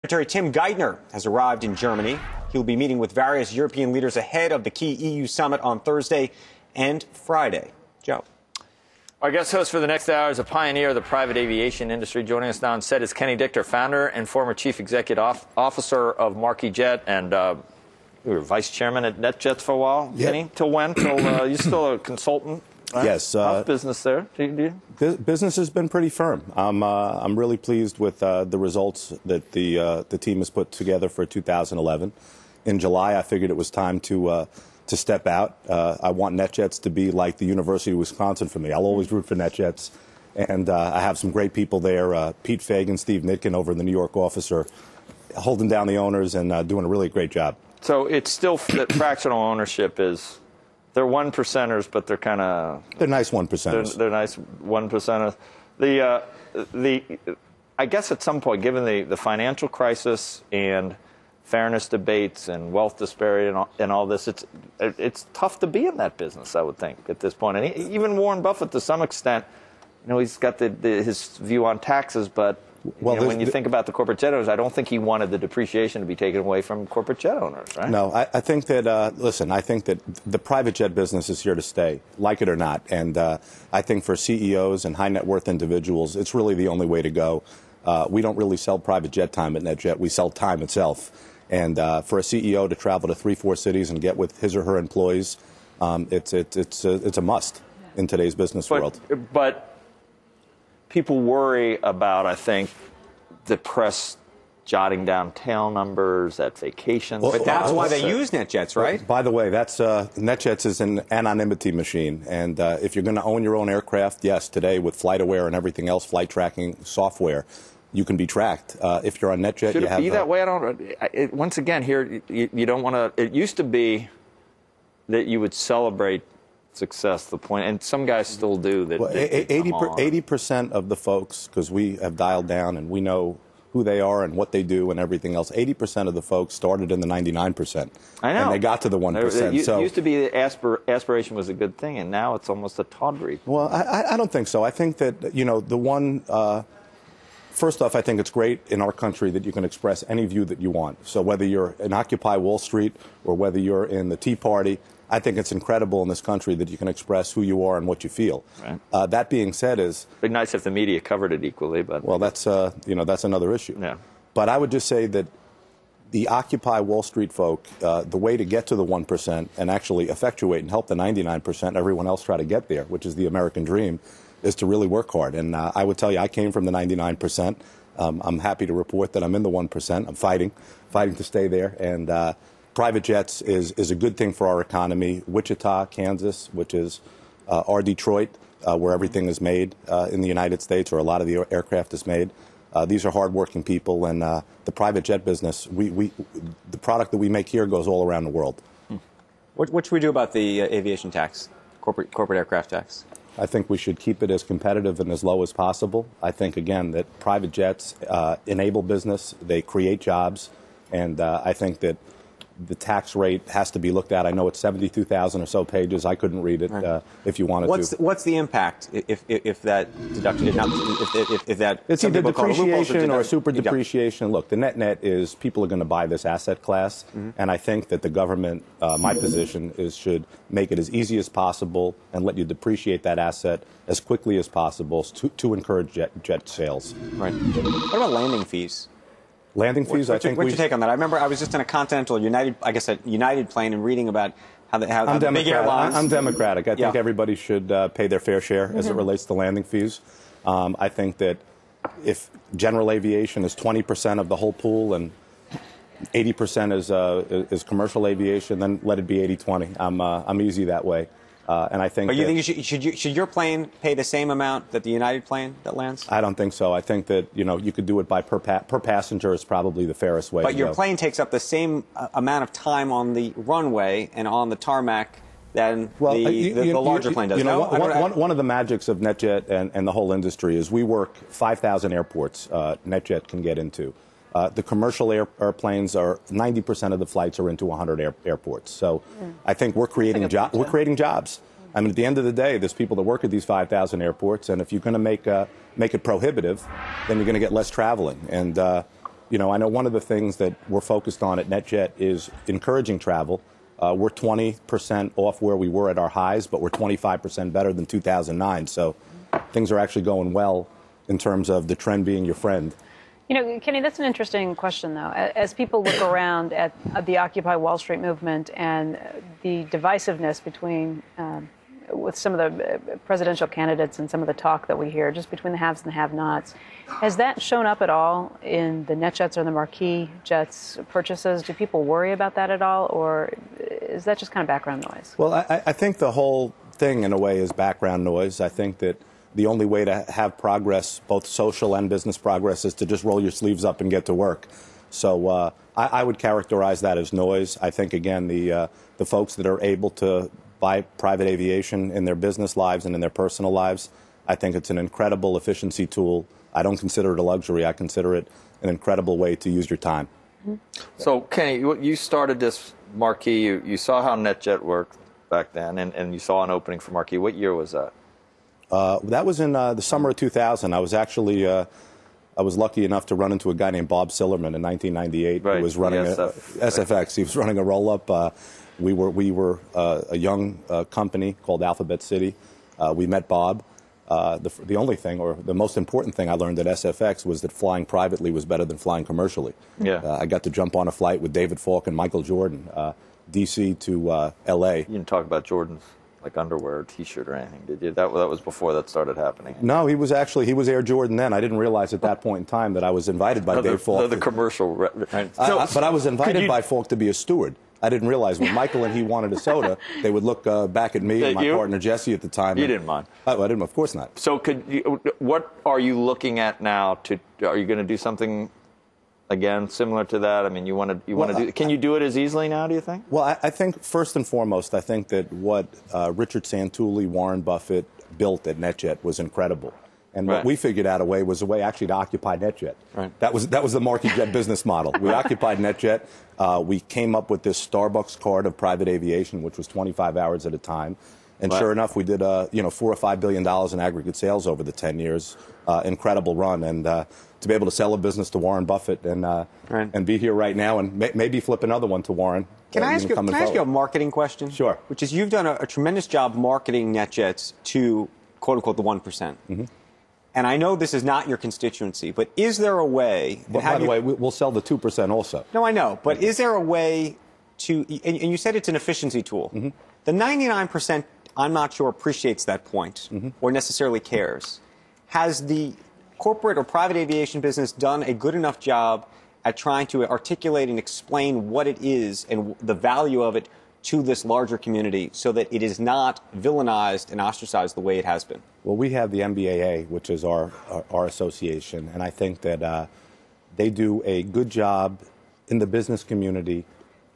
Secretary Tim Geithner has arrived in Germany. He'll be meeting with various European leaders ahead of the key EU summit on Thursday and Friday. Joe. Our guest host for the next hour is a pioneer of the private aviation industry. Joining us now on set is Kenny Dichter, founder and former chief executive officer of Marquis Jet, and you were vice chairman at NetJets for a while. Yep. Kenny, till when? Till you're still a consultant? Right? Yes. How's business there? Business has been pretty firm. I'm really pleased with the results that the team has put together for 2011. In July, I figured it was time to step out. I want NetJets to be like the University of Wisconsin for me. I'll always root for NetJets, and I have some great people there. Pete Fagan, Steve Nitkin over in the New York office are holding down the owners and doing a really great job. So it's still that fractional ownership is. They're one percenters, but they're kind of... They're nice one percenters. They're nice one percenters. I guess at some point, given the financial crisis and fairness debates and wealth disparity and all this, it's tough to be in that business, I would think, at this point. And even Warren Buffett, to some extent, you know, he's got his view on taxes, but... Well, when you think about the corporate jet owners, I don't think he wanted the depreciation to be taken away from corporate jet owners, right? No, I think that, listen, I think that the private jet business is here to stay, like it or not. And I think for CEOs and high net worth individuals, it's really the only way to go. We don't really sell private jet time at NetJet. We sell time itself. And for a CEO to travel to 3-4 cities and get with his or her employees, it's a must in today's business world. But people worry about, I think, the press jotting down tail numbers at vacations. But that's why they use NetJets, right? By the way, NetJets is an anonymity machine. And if you're going to own your own aircraft, yes, today with FlightAware and everything else, flight tracking software, you can be tracked. If you're on NetJet, Should you have... Should it be that way? I don't... Once again, here, you don't want to... It used to be that you would celebrate success, the point, and some guys still do that. Well, 80% of the folks, because we have dialed down and we know who they are and what they do and everything else, 80% of the folks started in the 99%. I know. And they got to the 1%. It used to be that aspiration was a good thing, and now it's almost a tawdry. Well, I don't think so. I think that, you know, first off, I think it's great in our country that you can express any view that you want. So whether you're in Occupy Wall Street or whether you're in the Tea Party, I think it's incredible in this country that you can express who you are and what you feel. Right. That being said, it'd be nice if the media covered it equally, but well, that's that's another issue. Yeah. But I would just say that the Occupy Wall Street folk, the way to get to the 1% and actually effectuate and help the 99% everyone else try to get there, which is the American dream, is to really work hard. And I would tell you, I came from the 99%. I'm happy to report that I'm in the 1%. I'm fighting to stay there. And private jets is a good thing for our economy. Wichita, Kansas, which is our Detroit, where everything is made in the United States, or a lot of the aircraft is made. These are hardworking people, and the private jet business, the product that we make here goes all around the world. What should we do about the aviation tax, corporate aircraft tax? I think we should keep it as competitive and as low as possible. I think, again, that private jets enable business, they create jobs, and I think that the tax rate has to be looked at. I know it's 72,000 or so pages. I couldn't read it if you wanted to. What's the impact if that deduction, if that... It's either depreciation or super depreciation. Look, the net is people are going to buy this asset class, and I think that the government, my position is, should make it as easy as possible and let you depreciate that asset as quickly as possible to encourage jet sales. Right. What about landing fees? Landing fees, what's your take on that? I remember I was just in a Continental United plane and reading about how the big airlines... I'm democratic. I think everybody should pay their fair share as it relates to landing fees. I think that if general aviation is 20% of the whole pool and 80% is commercial aviation, then let it be 80-20. I'm easy that way. And I think. But you think should your plane pay the same amount that the United plane that lands? I don't think so. I think that you could do it by per passenger is probably the fairest way. But your plane takes up the same amount of time on the runway and on the tarmac than the larger plane does. One of the magics of NetJet and the whole industry is we work 5,000 airports. NetJet can get into. The commercial airplanes are 90% of the flights are into 100 airports. So I think we're creating jobs. I mean, at the end of the day, there's people that work at these 5,000 airports, and if you're going to make it prohibitive, then you're going to get less traveling. And You know, I know one of the things that we're focused on at NetJet is encouraging travel. We're 20% off where we were at our highs, but we're 25% better than 2009. So things are actually going well in terms of the trend being your friend. You know, Kenny, that's an interesting question, though. As people look around at the Occupy Wall Street movement and the divisiveness between, with some of the presidential candidates and some of the talk that we hear, just between the haves and the have-nots, has that shown up at all in the NetJets or the Marquis Jets purchases? Do people worry about that at all, or is that just kind of background noise? Well, I think the whole thing, in a way, is background noise. I think that the only way to have progress, both social and business progress, is to just roll your sleeves up and get to work. So I would characterize that as noise. I think, again, the folks that are able to buy private aviation in their business lives and in their personal lives, I think it's an incredible efficiency tool. I don't consider it a luxury. I consider it an incredible way to use your time. So, Kenny, you started this Marquis. You saw how NetJet worked back then, and you saw an opening for Marquis. What year was that? That was in the summer of 2000. I was actually I was lucky enough to run into a guy named Bob Sillerman in 1998. Right. Who was running SFX. He was running a roll-up. We were a young company called Alphabet City. We met Bob. The only thing, or the most important thing I learned at SFX was that flying privately was better than flying commercially. Yeah. I got to jump on a flight with David Falk and Michael Jordan, D.C. to L.A. You didn't talk about Jordan's like underwear or T-shirt or anything, did you? That was before that started happening. No, he was Air Jordan then. I didn't realize at that point in time that I was invited by Dave Falk. The commercial. But I was invited by Falk to be a steward. I didn't realize when Michael and he wanted a soda, they would look back at me and my partner Jesse at the time. You didn't mind? I didn't, of course not. So what are you looking at now? Are you going to do something again similar to that? I mean, can you do it as easily now, do you think? Well, I think first and foremost, I think that what Richard Santulli, Warren Buffett built at NetJet was incredible. And what we figured out was a way actually to occupy NetJet. Right. That was the Marquis Jet business model. We occupied NetJet. We came up with this Starbucks card of private aviation, which was 25 hours at a time. And sure enough, we did $4 or $5 billion in aggregate sales over the 10 years. Incredible run. And to be able to sell a business to Warren Buffett and be here right now and maybe flip another one to Warren. Can I ask you a marketing question? Sure. Which is, you've done a tremendous job marketing NetJets to, quote unquote, the 1%. Mm-hmm. And I know this is not your constituency, but is there a way... But by the way, we'll sell the 2% also. No, I know. But is there a way to... And you said it's an efficiency tool. Mm-hmm. The 99%, I'm not sure, appreciates that point or necessarily cares. Has the corporate or private aviation business done a good enough job at trying to articulate and explain what it is and the value of it to this larger community so that it is not villainized and ostracized the way it has been? Well, we have the MBAA, which is our association, and I think that they do a good job in the business community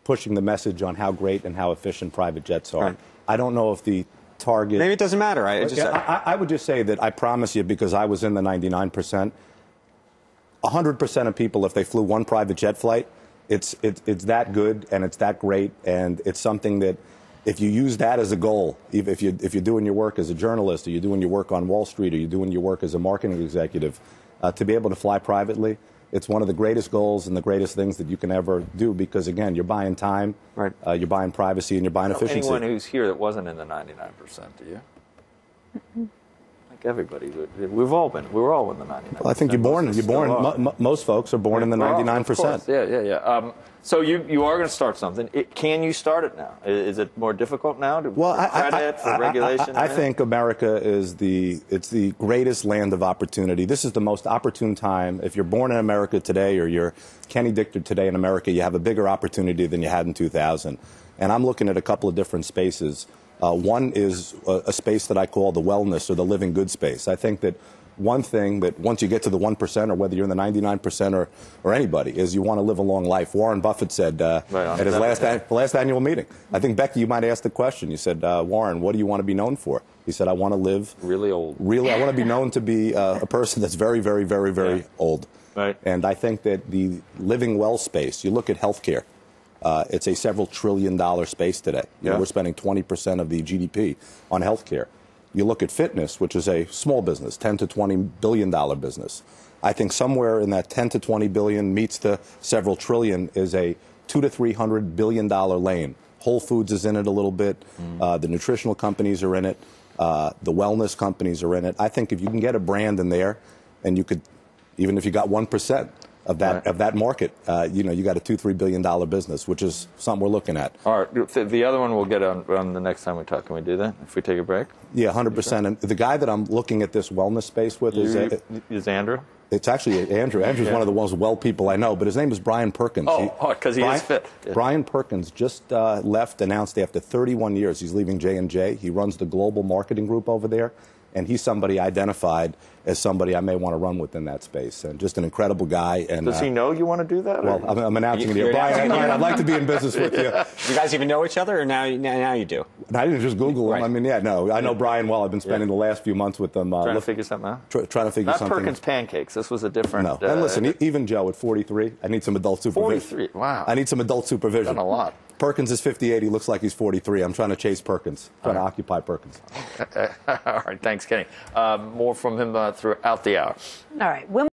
pushing the message on how great and how efficient private jets are. Right. I don't know if the target... Maybe it doesn't matter. I would just say that I promise you, because I was in the 99%, 100% of people, if they flew one private jet flight, it's that good and it's that great, and it's something that if you use that as a goal, if you're doing your work as a journalist, or you're doing your work on Wall Street, or you're doing your work as a marketing executive, to be able to fly privately, it's one of the greatest goals and the greatest things that you can ever do, because, again, you're buying time, you're buying privacy, and you're buying efficiency. Anyone who's here that wasn't in the 99%, do you? Like everybody. We're all in the 99%. Well, I think most folks are born in the 99%. Yeah. So you are going to start something. Can you start it now? Is it more difficult now for credit, for regulation? I think America is the greatest land of opportunity. This is the most opportune time. If you're born in America today, or you're Kenny Dichter today in America, you have a bigger opportunity than you had in 2000. And I'm looking at a couple of different spaces. One is a space that I call the wellness or the living good space. I think that one thing that once you get to the 1%, or whether you're in the 99% or anybody, is you want to live a long life. Warren Buffett said at his last annual meeting. I think, Becky, you might ask the question. You said, Warren, what do you want to be known for? He said, I want to live really old. I want to be known to be a person that's very, very, very, very old. Right. And I think that the living well space, you look at healthcare. It's a several $trillion space today. We're spending 20% of the GDP on healthcare. You look at fitness, which is a small business, $10 to $20 billion business. I think somewhere in that 10 to 20 billion meets the several trillion is a $200 to $300 billion lane. Whole Foods is in it a little bit. The nutritional companies are in it. The wellness companies are in it. I think if you can get a brand in there, and you could, even if you got 1% of that market, you know, you got a $2-3 billion business, which is something we're looking at. All right, the other one we'll get on the next time we talk. Can we do that if we take a break? Yeah, 100%. And the guy that I'm looking at this wellness space with is Andrew. It's actually Andrew. Andrew's one of the most well people I know, but his name is Brian Perkins. Because he is fit. Yeah. Brian Perkins just announced after 31 years he's leaving J&J. He runs the global marketing group over there, and he's somebody identified as somebody I may want to run within that space. And just an incredible guy. And does he know you want to do that? Well, I'm announcing it here. Brian, I'd like to be in business with you. Do you guys even know each other, or now you do? And I didn't just Google him. Right. I mean, no, I know Brian well. I've been spending the last few months with him. Trying to figure something out? Trying to figure something out. Not Perkins Pancakes. This was a different... No. And listen, even Joe at 43, I need some adult supervision. 43, wow. I need some adult supervision. Done a lot. Perkins is 58. He looks like he's 43. I'm trying to chase Perkins. Trying to occupy Perkins. All right, thanks, Kenny. More from him throughout the hour. All right.